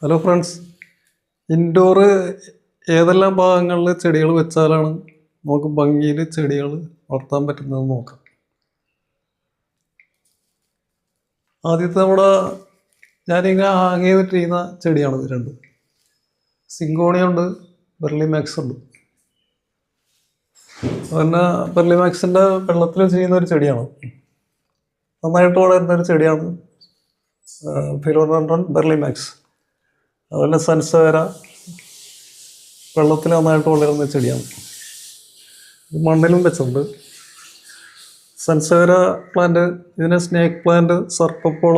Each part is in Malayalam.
ഹലോ ഫ്രണ്ട്സ്, ഇൻഡോർ ഏതെല്ലാം ഭാഗങ്ങളിൽ ചെടികൾ വെച്ചാലാണ് നമുക്ക് ഭംഗിയിൽ ചെടികൾ വളർത്താൻ പറ്റുന്നതെന്ന് നോക്കാം. ആദ്യത്തെ ഞാനിങ്ങനെ ഹാങ് ചെയ്തിട്ടിരിക്കുന്ന ചെടിയാണ് ഇത് രണ്ട്. സിങ്കോണിയ ഉണ്ട്, ബെർലിമാക്സ് ഉണ്ട്. പിന്നെ ബെർലിമാക്സിൻ്റെ വെള്ളത്തിൽ ചെയ്യുന്ന ഒരു ചെടിയാണ്, നന്നായിട്ട് വളരുന്ന ഒരു ചെടിയാണ് ഫിലോഡെൻഡ്രോൺ ബെർലിമാക്സ്. അതുപോലെ സൻസവേര വെള്ളത്തിൽ നന്നായിട്ട് വളരുന്ന ചെടിയാണ്. മണ്ണിലും വെച്ചിട്ടുണ്ട്. സൻസവേര പ്ലാന്റ്, ഇതിനെ സ്നേക്ക് പ്ലാന്റ്, സർപ്പപ്പോള,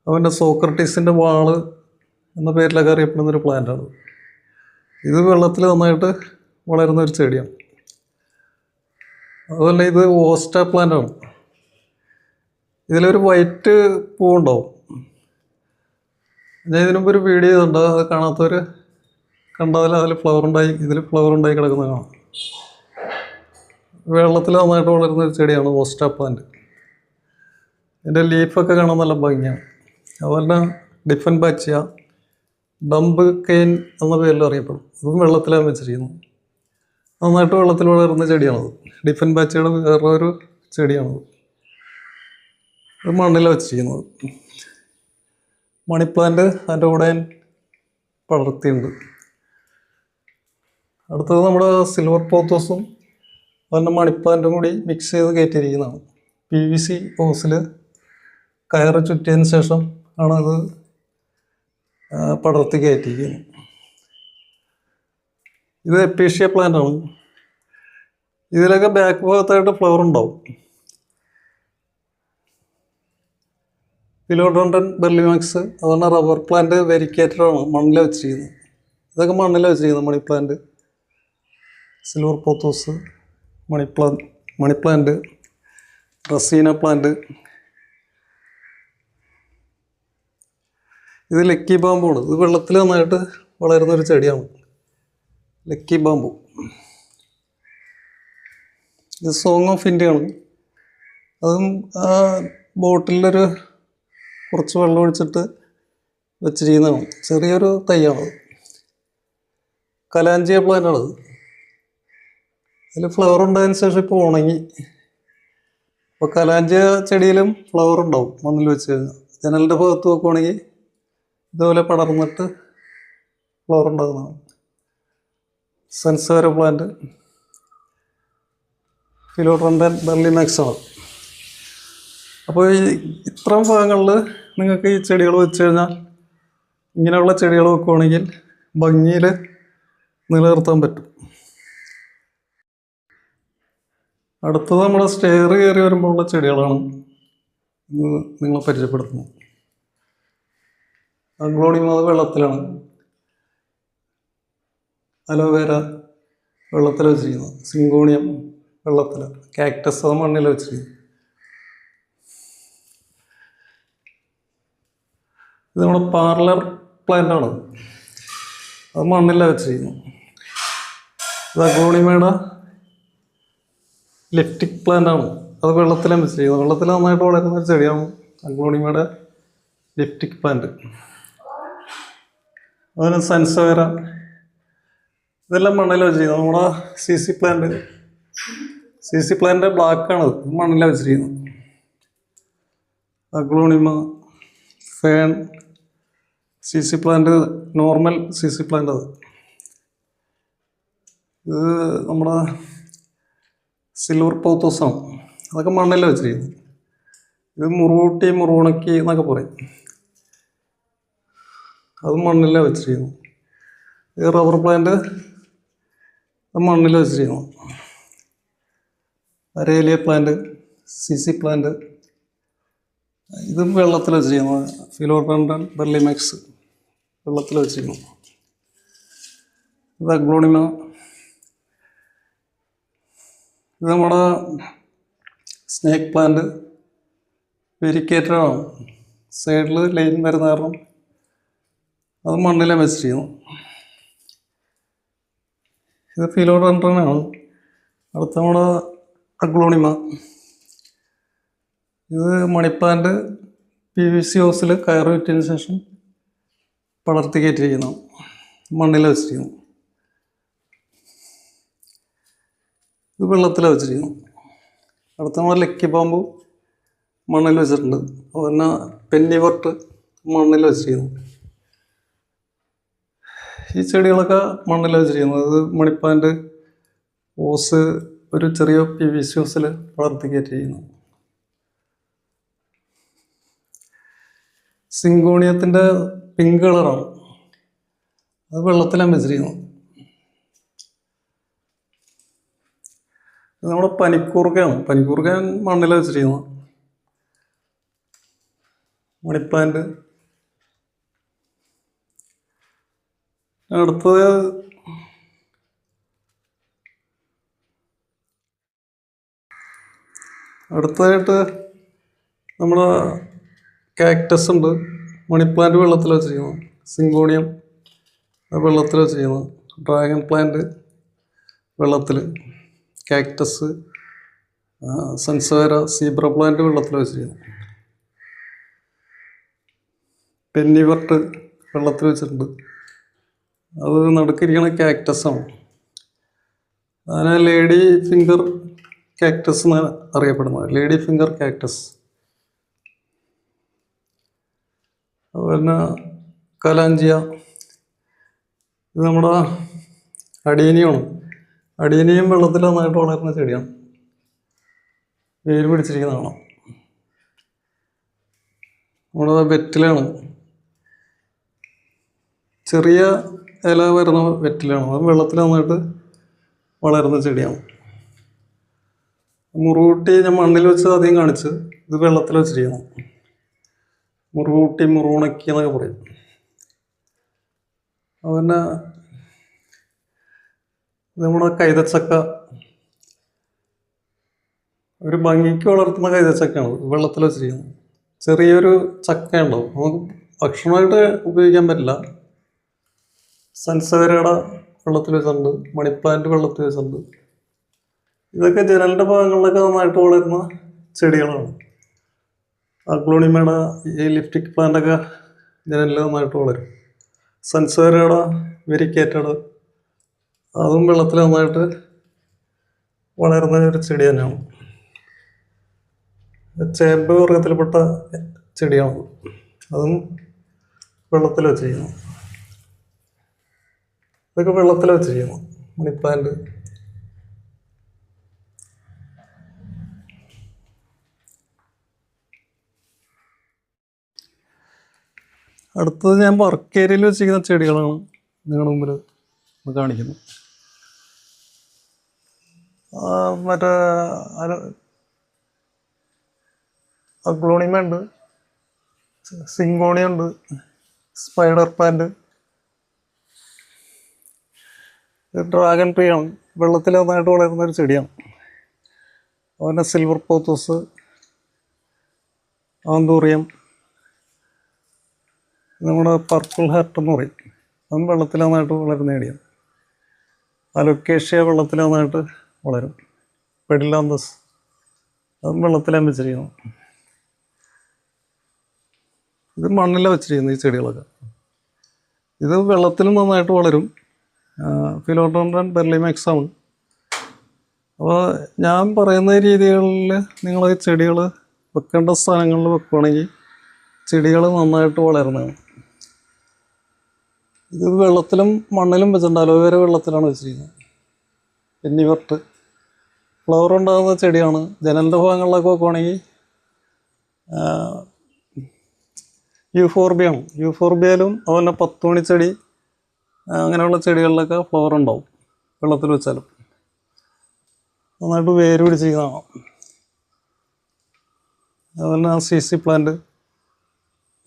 അതുപോലെ സോക്രട്ടീസിൻ്റെ വാള് എന്ന പേരിലൊക്കെ അറിയപ്പെടുന്നൊരു പ്ലാന്റാണ്. ഇത് വെള്ളത്തിൽ നന്നായിട്ട് വളരുന്ന ഒരു ചെടിയാണ്. അതുപോലെ ഇത് ഓസ്റ്റ പ്ലാന്റാണ്. ഇതിലൊരു വൈറ്റ് പൂവുണ്ടാവും. ഞാൻ ഇതിനു മുമ്പ് ഒരു വീഡിയോ ചെയ്തിട്ടുണ്ട്, അത് കാണാത്തവർ കണ്ടാൽ അതിൽ ഫ്ലവർ ഉണ്ടായി കിടക്കുന്നത് കാണാം. വെള്ളത്തിൽ നന്നായിട്ട് വളരുന്ന ഒരു ചെടിയാണ് ഓസ്റ്റ പ്ലാന്റ്. ഇതിൻ്റെ ലീഫൊക്കെ കാണാൻ നല്ല ഭംഗിയാണ്. അതുപോലെ ഡിഫൻ ബാച്ചിയ, ഡംബ് കെയിൻ എന്ന പേരിൽ അറിയപ്പെടും. ഇതും വെള്ളത്തിലാണ് വെച്ചിരിക്കുന്നത്. നന്നായിട്ട് വെള്ളത്തിൽ വളരുന്ന ചെടിയാണത്. ഡിഫൻ ബാച്ചിയുടെ വേറൊരു ചെടിയാണത്. ഇത് മണ്ണിലാണ് വെച്ചിരിക്കുന്നത്. മണി പ്ലാന്റ് അതിൻ്റെ കൂടെ പടർത്തിയുണ്ട്. അടുത്തത് നമ്മുടെ സിൽവർ പോത്തോസും അതുപോലെ മണി പ്ലാന്റും കൂടി മിക്സ് ചെയ്ത് കയറ്റിയിരിക്കുന്നതാണ്. PVC ഹോസിൽ കയറ് ചുറ്റിയതിന് ശേഷം ആണ് അത് പടർത്തി കയറ്റിയിരിക്കുന്നത്. ഇത് എപ്പീഷ്യ പ്ലാന്റാണ്. ഇതിലൊക്കെ ബാക്ക് ഭാഗത്തായിട്ട് ഫ്ലവർ ഉണ്ടാവും. ഫിലോഡെൻഡ്രോൺ ബെർലിമാക്സ്, അതുപോലെ റബ്ബർ പ്ലാന്റ് വെരിക്കേറ്ററാണ് മണ്ണിൽ വെച്ചിരിക്കുന്നത്. ഇതൊക്കെ മണ്ണിൽ വെച്ചിരിക്കുന്നത്. Money plant, silver pothos, money plant, റസീന പ്ലാന്റ്. ഇത് ലക്കി ബാമ്പുമാണ്. ഇത് വെള്ളത്തിൽ നന്നായിട്ട് വളരുന്നൊരു ചെടിയാണ്, ലക്കി ബാമ്പു. ഇത് സോങ് ഓഫ് ഇന്ത്യയാണ്. അതും ആ ബോട്ടിലൊരു കുറച്ച് വെള്ളം ഒഴിച്ചിട്ട് വെച്ചിരിക്കുന്നതാണ്. ചെറിയൊരു തൈയാണത്. കലാഞ്ചിയ പ്ലാന്റാണത്. അതിൽ ഫ്ലവർ ഉണ്ടായതിന് ശേഷം ഇപ്പോൾ ഉണങ്ങി. അപ്പോൾ കലാഞ്ചിയ ചെടിയിലും ഫ്ലവർ ഉണ്ടാവും മണ്ണിൽ വെച്ച് കഴിഞ്ഞാൽ. ജനലിൻ്റെ ഭാഗത്ത് നോക്കുവാണെങ്കിൽ ഇതുപോലെ പടർന്നിട്ട് ഫ്ലവർ ഉണ്ടാകുന്നതാണ്. സൻസവേര പ്ലാന്റ്, ഫിലോഡെൻഡ്രോൺ ബെർലിമാക്സ് ആണ്. അപ്പോൾ ഇത്തരം ഭാഗങ്ങളിൽ നിങ്ങൾക്ക് ഈ ചെടികൾ വെച്ച് കഴിഞ്ഞാൽ, ഇങ്ങനെയുള്ള ചെടികൾ വെക്കുകയാണെങ്കിൽ ഭംഗിയിൽ നിലനിർത്താൻ പറ്റും. അടുത്തത് നമ്മുടെ സ്റ്റെയർ കയറി വരുമ്പോഴുള്ള ചെടികളാണ് നിങ്ങളെ പരിചയപ്പെടുത്തുന്നത്. അഗ്ലോണിമ വെള്ളത്തിലാണ്. അലോവേര വെള്ളത്തിൽ വെച്ചിരിക്കുന്നത്. സിങ്കോണിയം വെള്ളത്തിൽ. കാക്ടസ് അത് മണ്ണിൽ വെച്ചിരിക്കുന്നത്. ഇത് നമ്മുടെ പാർലർ പ്ലാന്റാണ്. അത് മണ്ണിലാണ് വെച്ചിരിക്കുന്നത്. ഇത് അഗ്ലോണിമയുടെ ലിഫ്റ്റിക് പ്ലാന്റാണ്. അത് വെള്ളത്തിലാണ് വെച്ചിരിക്കുന്നത്. വെള്ളത്തിൽ നന്നായിട്ട് വളരുന്ന ഒരു ചെടിയാണ് അഗ്ലോണിമയുടെ ലിഫ്റ്റിക് പ്ലാന്റ്. അതുപോലെ സൻസവേര, ഇതെല്ലാം മണ്ണിൽ വെച്ചിരിക്കുന്നത്. നമ്മുടെ CC പ്ലാന്റ് ബ്ലാക്കാണ്, മണ്ണിലാണ് വെച്ചിരിക്കുന്നത്. Aglaonema, fern, CC plant, normal CC plant. അത് ഇത് നമ്മുടെ സിൽവർ പോത്തോസാണ്. അതൊക്കെ മണ്ണിലാണ് വെച്ചിരിക്കുന്നത്. ഇത് മുറുകൂട്ടി, മുറുകുണക്കി എന്നൊക്കെ പറയും. അത് മണ്ണിലാണ് വെച്ചിരിക്കുന്നു. ഇത് റബ്ബർ പ്ലാന്റ്, അത് മണ്ണിൽ വെച്ചിരിക്കുന്നു. അരേലിയ പ്ലാന്റ്, CC പ്ലാന്റ്, ഇതും വെള്ളത്തിൽ വെച്ചിരിക്കുന്നു. ഫിലോഡെൻഡ്രോൺ ബെർലിമാക്സ് വെള്ളത്തിൽ വെച്ചിരിക്കുന്നു. ഇത് അഗ്ലോണിമ. ഇത് നമ്മുടെ സ്നേക്ക് പ്ലാന്റ്, വെരിക്കേറ്ററാണ്. സൈഡിൽ ലൈൻ വരുന്ന കാരണം അത് മണ്ണിലാണ് വെച്ചിരിക്കുന്നു. ഇത് ഫിലോഡെൻഡ്രോണാണ്. അടുത്ത നമ്മുടെ അഗ്ലോണിമ. ഇത് മണി പ്ലാന്റ്, PVC ഹൗസിൽ കയറ് വിറ്റതിന് ശേഷം പടർത്തി കയറ്റിയിരിക്കുന്നു, മണ്ണിൽ വെച്ചിരിക്കുന്നു. ഇത് വെള്ളത്തിൽ വെച്ചിരിക്കുന്നു. അടുത്ത നമ്മൾ ലക്കി പാമ്പ് മണ്ണിൽ വെച്ചിട്ടുണ്ട്. പിന്നെ പെന്നിവർട്ട് മണ്ണിൽ വെച്ചിരിക്കുന്നു. ഈ ചെടികളൊക്കെ മണ്ണിൽ വെച്ചിരിക്കുന്നത്. ഇത് മണിപ്പാൻ്റെ ഓസ് ഒരു ചെറിയ PVC ഓസിൽ പടർത്തി കയറ്റിയിരിക്കുന്നു. സിങ്കോണിയത്തിൻ്റെ പിങ്ക് കളറാണ്, അത് വെള്ളത്തിലാണ് വെച്ചിരിക്കുന്നത്. ഇത് നമ്മുടെ പനിക്കൂർക്കയാണ്. പനിക്കൂർക്ക മണ്ണിൽ വെച്ചിരിക്കുന്നത്. മണിപ്പാൻറ്. അടുത്തതായിട്ട് നമ്മുടെ കാക്ടസ് ഉണ്ട്. മണിപ്ലാന്റ് വെള്ളത്തിൽ വെച്ചിരിക്കുന്നത്. സിങ്കോണിയം വെള്ളത്തിൽ വെച്ചിരിക്കുന്നത്. ഡ്രാഗൺ പ്ലാന്റ് വെള്ളത്തിൽ. കാക്ടസ്, സൺസവേര, സീബ്ര പ്ലാന്റ് വെള്ളത്തിൽ വെച്ചിരിക്കുന്നു. പെന്നിവർട്ട് വെള്ളത്തിൽ വെച്ചിട്ടുണ്ട്. അത് നടുക്കിരിക്കുന്ന കാക്ടസാണ്. അതിനെ ലേഡി ഫിംഗർ കാക്ടസ് എന്നാണ് അറിയപ്പെടുന്നത്. Lady finger cactus. അതുപോലെ കലാഞ്ചിയ. ഇത് നമ്മുടെ അടീനിയമാണ്. അടീനിയം വെള്ളത്തിൽ നന്നായിട്ട് വളരുന്ന ചെടിയാണ്. വേര് പിടിച്ചിരിക്കുന്നതാണ്. നമ്മുടെ വെറ്റിലാണ്. ചെറിയ ഇല വരുന്ന വെറ്റിലാണ്. അത് വെള്ളത്തിൽ നന്നായിട്ട് വളരുന്ന ചെടിയാണ്. മുറുകൂട്ടി ഞാൻ മണ്ണിൽ വെച്ച് അധികം കാണിച്ച്. ഇത് വെള്ളത്തിൽ വെച്ചിരിക്കുന്നു. മുറുകൂട്ടി, മുറുകുണക്കി എന്നൊക്കെ പറയും. അതുപോലെ നമ്മുടെ കൈതച്ചക്ക. ഒരു ഭംഗിക്ക് വളർത്തുന്ന കൈതച്ചക്കയാണ് വെള്ളത്തിൽ വെച്ചിരിക്കുന്നത്. ചെറിയൊരു ചക്ക ഉണ്ടാവും, നമുക്ക് ഭക്ഷണമായിട്ട് ഉപയോഗിക്കാൻ പറ്റില്ല. സൺസവേരയുടെ വെള്ളത്തിൽ വെച്ചിട്ടുണ്ട്. മണിപ്ലാന്റ് വെള്ളത്തിൽ വെച്ചിട്ടുണ്ട്. ഇതൊക്കെ ജനലിൻ്റെ ഭാഗങ്ങളിലൊക്കെ നന്നായിട്ട് വളരുന്ന ചെടികളാണ്. അഗ്ലോണിമയുടെ ഈ ലിപ്റ്റിക് പ്ലാന്റൊക്കെ ജനലിൽ നന്നായിട്ട് വളരും. സൺസവേരയുടെ വെരിക്കേറ്റഡ്, അതും വെള്ളത്തിൽ നന്നായിട്ട് വളരുന്ന ഒരു ചെടി തന്നെയാണ്. ചേമ്പ് വർഗത്തിൽപ്പെട്ട ചെടിയാണ്. അതും വെള്ളത്തിൽ വെച്ചിരിക്കുന്നു. ഇതൊക്കെ വെള്ളത്തിൽ വെച്ചിരിക്കുന്നു. മണിപ്ലാന്റ്. അടുത്തത് ഞാൻ വർക്ക് ഏരിയയിൽ വെച്ചിരിക്കുന്ന ചെടികളാണ് നിങ്ങളുടെ മുമ്പിൽ കാണിക്കുന്നത്. മറ്റേ അഗ്ലോണിമ ഉണ്ട്, സിങ്കോണിയ ഉണ്ട്, സ്പൈഡർ പ്ലാന്റ്, ഡ്രാഗൺ ട്രീ ആണ്. വെള്ളത്തിൽ നന്നായിട്ട് വളരുന്ന ഒരു ചെടിയാണ്. അതുപോലെ സിൽവർ പോത്തോസ്, ആന്തൂറിയം, നമ്മുടെ പർപ്പിൾ ഹാർട്ട് എന്ന് പറയും. അതും വെള്ളത്തിൽ നന്നായിട്ട് വളരുന്ന ചെടിയാണ്. അലൊക്കേഷ്യ വെള്ളത്തിൽ നന്നായിട്ട് വളരും. പെഡിലാന്തസ്, അതും വെള്ളത്തിലാണ് വെച്ചിരിക്കുന്നത്. ഇത് മണ്ണിലാണ് വെച്ചിരിക്കുന്നത് ഈ ചെടികളൊക്കെ. ഇത് വെള്ളത്തിലും നന്നായിട്ട് വളരും. ഫിലോഡോണ്ടൻ ബെർലിമാക്സ് ആണ്. അപ്പോൾ ഞാൻ പറയുന്ന രീതികളിൽ നിങ്ങൾ ഈ ചെടികൾ വെക്കേണ്ട സ്ഥലങ്ങളിൽ വെക്കുകയാണെങ്കിൽ ചെടികൾ നന്നായിട്ട് വളരുന്നതാണ്. ഇത് വെള്ളത്തിലും മണ്ണിലും വെച്ചിട്ടുണ്ട്. അലോവേര വെള്ളത്തിലാണ് വെച്ചിരിക്കുന്നത്. പെന്നിവർട്ട് ഫ്ലവർ ഉണ്ടാകുന്ന ചെടിയാണ്. ജനലിൻ്റെ ഭാഗങ്ങളിലൊക്കെ വെക്കുകയാണെങ്കിൽ യൂഫോർബിയാണ്. യൂഫോർബിയയിലും അതുപോലെ 10 മണിച്ചെടി, അങ്ങനെയുള്ള ചെടികളിലൊക്കെ ഫ്ലവർ ഉണ്ടാവും വെള്ളത്തിൽ വെച്ചാലും. നന്നായിട്ട് വേര് പിടിച്ചിരിക്കുന്നതാണ്. അതുപോലെ CC പ്ലാന്റ്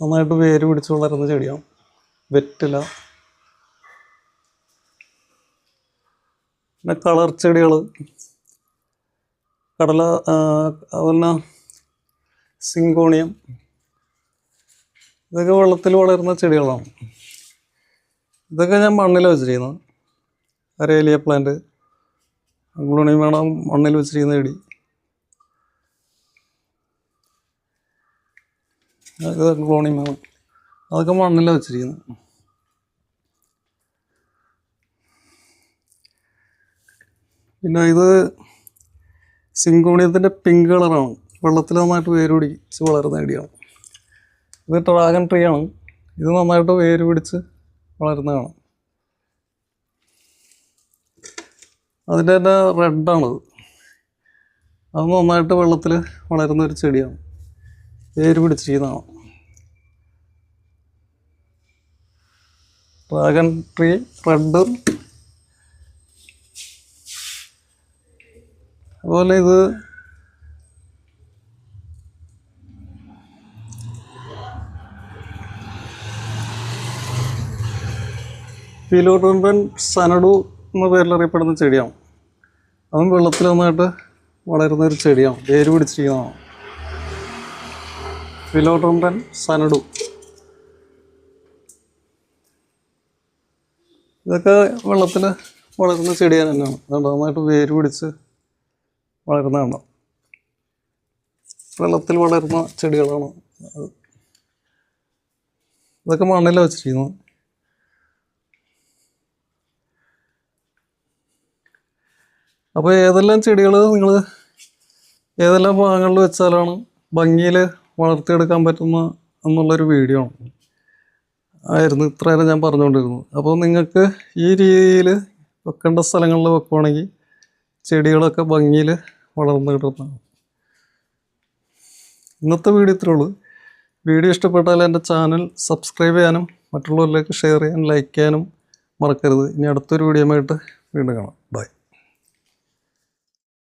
നന്നായിട്ട് വേര് പിടിച്ച് വളരുന്ന ചെടിയാണ്. വെറ്റില. പിന്നെ കളർ ചെടികൾ, കടല, അതുപോലെ സിങ്കോണിയം, ഇതൊക്കെ വെള്ളത്തിൽ വളരുന്ന ചെടികളാണ്. ഇതൊക്കെ ഞാൻ മണ്ണിൽ വെച്ചിരിക്കുന്നത്. അരേലിയ പ്ലാന്റ്, അഗ്ലോണിമ മണ്ണിൽ വെച്ചിരിക്കുന്ന ചെടി. അത് അഗ്ലോണിമ, അതൊക്കെ മണ്ണിൽ വെച്ചിരിക്കുന്നത്. പിന്നെ ഇത് സിങ്കോണിയത്തിൻ്റെ പിങ്ക് കളറാണ്, വെള്ളത്തിൽ നന്നായിട്ട് വേര് പിടിച്ച് വളരുന്ന ചെടിയാണ്. ഇത് ഡ്രാഗൺ ട്രീ ആണ്, ഇത് നന്നായിട്ട് വേര് പിടിച്ച് വളരുന്നതാണ്. അതിൻ്റെ തന്നെ റെഡാണത്, അത് നന്നായിട്ട് വെള്ളത്തിൽ വളരുന്ന ഒരു ചെടിയാണ്, വേര് പിടിച്ചിരിക്കുന്നതാണ്. Dragon tree red. അതുപോലെ ഇത് ഫിലോഡോഡൻ സനഡു എന്ന പേരിൽ അറിയപ്പെടുന്ന ചെടിയാണ്. അതും വെള്ളത്തിൽ നന്നായിട്ട് വളരുന്ന ഒരു ചെടിയാണ്, വേര് പിടിച്ചിരിക്കുന്നതാണ്. ഫിലോഡോഡൻ സനഡു. ഇതൊക്കെ വെള്ളത്തിൽ വളരുന്ന ചെടിയാണ് തന്നെയാണ്. അതുകൊണ്ട് നന്നായിട്ട് വേര് പിടിച്ച് വളരുന്നതാണ്, വെള്ളത്തിൽ വളരുന്ന ചെടികളാണ്. ഇതൊക്കെ മണ്ണിലാണ് വെച്ചിരിക്കുന്നത്. അപ്പോൾ ഏതെല്ലാം ചെടികൾ നിങ്ങൾ ഏതെല്ലാം ഭാഗങ്ങളിൽ വെച്ചാലാണ് ഭംഗിയിൽ വളർത്തിയെടുക്കാൻ പറ്റുന്ന എന്നുള്ളൊരു വീഡിയോ ആയിരുന്നു ഇത്രയേരം ഞാൻ പറഞ്ഞുകൊണ്ടിരുന്നത്. അപ്പോൾ നിങ്ങൾക്ക് ഈ രീതിയിൽ വെക്കേണ്ട സ്ഥലങ്ങളിൽ വെക്കുവാണെങ്കിൽ ചെടികളൊക്കെ ഭംഗിയിൽ വളർന്നു കിട്ടുന്നതാണ്. ഇന്നത്തെ വീഡിയോ ഇത്രയേ ഉള്ളൂ. വീഡിയോ ഇഷ്ടപ്പെട്ടാൽ എൻ്റെ ചാനൽ സബ്സ്ക്രൈബ് ചെയ്യാനും മറ്റുള്ളവരിലേക്ക് ഷെയർ ചെയ്യാനും ലൈക്ക് ചെയ്യാനും മറക്കരുത്. ഇനി അടുത്തൊരു വീഡിയോയുമായിട്ട് വീണ്ടും കാണാം. ബൈ.